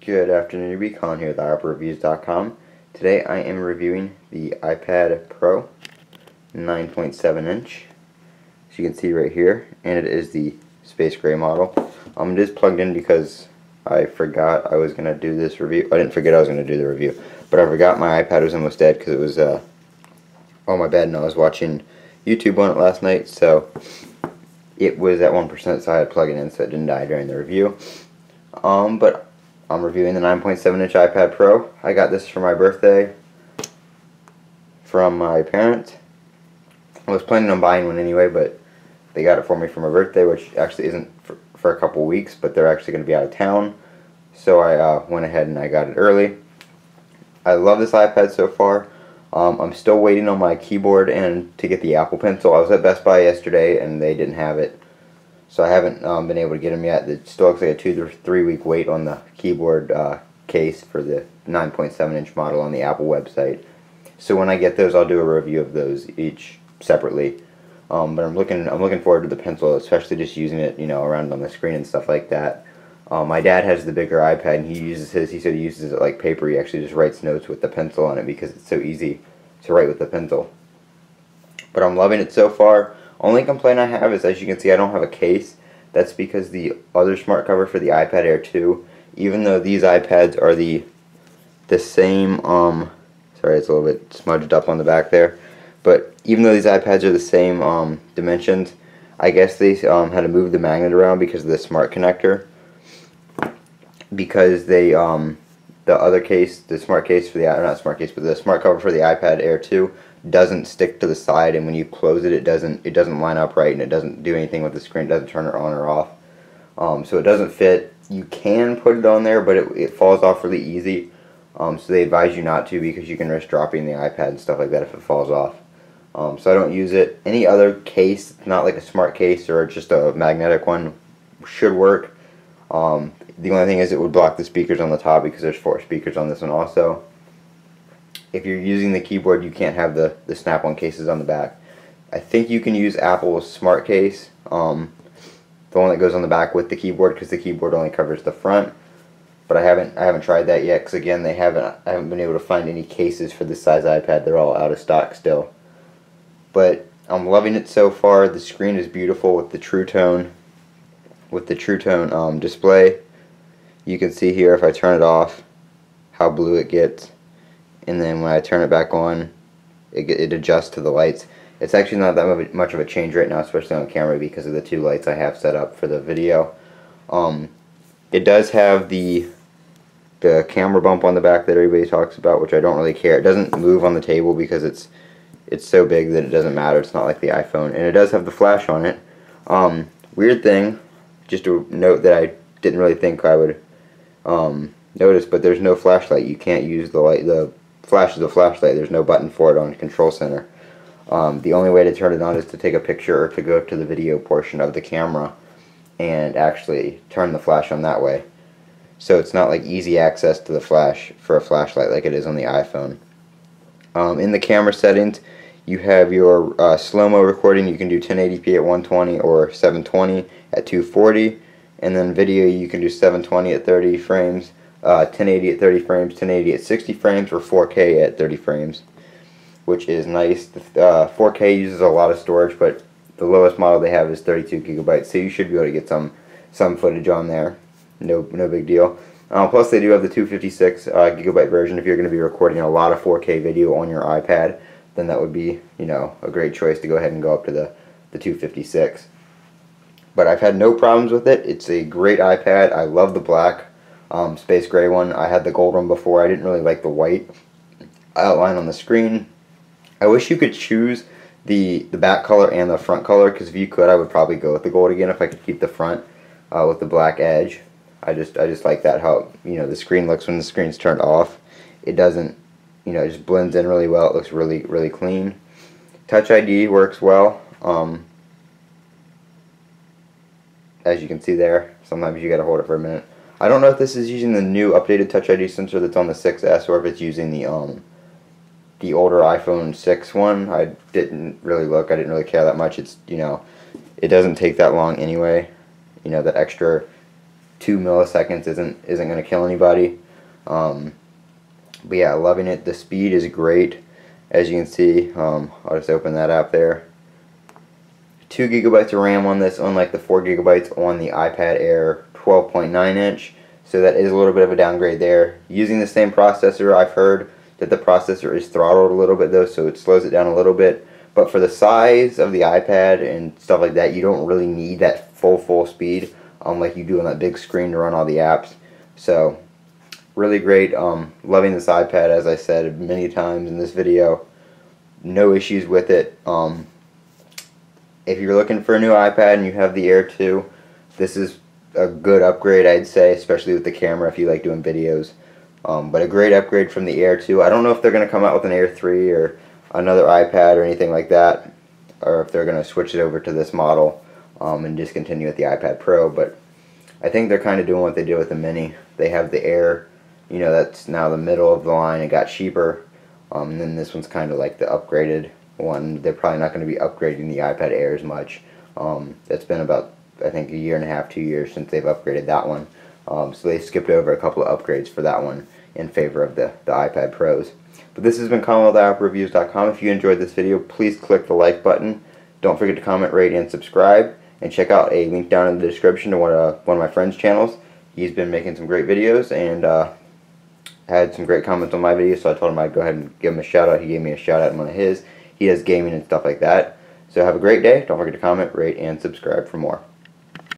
Good afternoon, Recon here at iPadReviews.com. Today I am reviewing the iPad Pro 9.7 inch, as you can see right here, and it is the space gray model. It is plugged in because I forgot I was going to do this review. I didn't forget I was going to do the review, but I forgot my iPad was almost dead because it was on my bed and I was watching YouTube on it last night, so it was at 1%, so I had to plug it in so it didn't die during the review. But I'm reviewing the 9.7 inch iPad Pro. I got this for my birthday from my parents. I was planning on buying one anyway, but they got it for me for my birthday, which actually isn't for a couple weeks, but they're actually going to be out of town. So I went ahead and I got it early. I love this iPad so far. I'm still waiting on my keyboard and to get the Apple Pencil. I was at Best Buy yesterday and they didn't have it, so I haven't been able to get them yet. It still looks like a 2 to 3 week wait on the keyboard case for the 9.7 inch model on the Apple website. So when I get those, I'll do a review of those each separately. But I'm looking forward to the pencil, especially just using it, around on the screen and stuff like that. My dad has the bigger iPad and he uses his. He said he uses it like paper. He actually just writes notes with the pencil on it because it's so easy to write with the pencil. But I'm loving it so far. Only complaint I have is, as you can see, I don't have a case. That's because the other smart cover for the iPad Air 2, even though these iPads are the same, sorry, it's a little bit smudged up on the back there, but even though these iPads are the same dimensions, I guess they had to move the magnet around because of the smart connector, because they the other case, the smart case for the, not smart case, but the smart cover for the iPad Air 2 doesn't stick to the side, and when you close it, it doesn't line up right, and it doesn't do anything with the screen. It doesn't turn it on or off. So it doesn't fit. You can put it on there, but it falls off really easy. So they advise you not to, because you can risk dropping the iPad and stuff like that if it falls off. So I don't use it. Any other case, not like a smart case or just a magnetic one, should work. The only thing is it would block the speakers on the top because there's 4 speakers on this one also. If you're using the keyboard, you can't have the snap-on cases on the back. I think you can use Apple's smart case, the one that goes on the back with the keyboard, because the keyboard only covers the front. But I haven't tried that yet, because again, I haven't been able to find any cases for this size iPad. They're all out of stock still. But I'm loving it so far. The screen is beautiful with the True Tone display. You can see here if I turn it off how blue it gets, and then when I turn it back on, it adjusts to the lights. It's actually not that much of a change right now, especially on camera, because of the 2 lights I have set up for the video. It does have the camera bump on the back that everybody talks about, which I don't really care. It doesn't move on the table because it's so big that it doesn't matter. It's not like the iPhone. And it does have the flash on it. Weird thing, just a note that I didn't really think I would notice, but there's no flashlight. You can't use the flash is a flashlight. There's no button for it on the Control Center. The only way to turn it on is to take a picture or to go to the video portion of the camera and actually turn the flash on that way. So it's not like easy access to the flash for a flashlight like it is on the iPhone. In the camera settings, you have your slow-mo recording. You can do 1080p at 120 or 720 at 240. And then video, you can do 720 at 30 frames, 1080 at 30 frames, 1080 at 60 frames, or 4K at 30 frames, which is nice. The 4K uses a lot of storage, but the lowest model they have is 32 gigabytes, so you should be able to get some footage on there. No big deal. Plus, they do have the 256 gigabyte version. If you're going to be recording a lot of 4K video on your iPad, then that would be, a great choice to go ahead and go up to the 256. But I've had no problems with it. It's a great iPad. I love the black space gray one. I had the gold one before. I didn't really like the white outline on the screen. I wish you could choose the back color and the front color, because if you could, I would probably go with the gold again if I could keep the front with the black edge. I just like that, how the screen looks when the screen's turned off. It doesn't, it just blends in really well. It looks really clean. Touch ID works well. As you can see there, sometimes you gotta hold it for a minute. I don't know if this is using the new updated Touch ID sensor that's on the 6S, or if it's using the older iPhone 6 one. I didn't really look. I didn't really care that much. It's it doesn't take that long anyway. That extra 2 milliseconds isn't going to kill anybody. But yeah, loving it. The speed is great, as you can see. I'll just open that app there. 2 gigabytes of RAM on this, unlike the 4 gigabytes on the iPad Air 12.9 inch. So that is a little bit of a downgrade there. Using the same processor, I've heard that the processor is throttled a little bit though, so it slows it down a little bit. But for the size of the iPad and stuff like that, you don't really need that full speed like you do on that big screen to run all the apps. So really great. Loving this iPad, as I said many times in this video. No issues with it. If you're looking for a new iPad and you have the Air 2, this is a good upgrade, I'd say, especially with the camera if you like doing videos. But a great upgrade from the Air 2. I don't know if they're going to come out with an Air 3 or another iPad or anything like that, or if they're going to switch it over to this model and just continue with the iPad Pro. But I think they're kind of doing what they did with the Mini. They have the Air, you know, that's now the middle of the line. It got cheaper. And then this one's kind of like the upgraded one. They're probably not going to be upgrading the iPad Air as much. It's been about, I think, a year and a half, 2 years since they've upgraded that one. So they skipped over a couple of upgrades for that one in favor of the iPad Pros. But this has been Colin with iAppReviews.com. If you enjoyed this video, please click the like button. Don't forget to comment, rate, and subscribe. And check out a link down in the description to one of my friend's channels. He's been making some great videos and had some great comments on my video, so I told him I'd go ahead and give him a shout out. He gave me a shout out in one of his. He does gaming and stuff like that. So have a great day. Don't forget to comment, rate, and subscribe for more.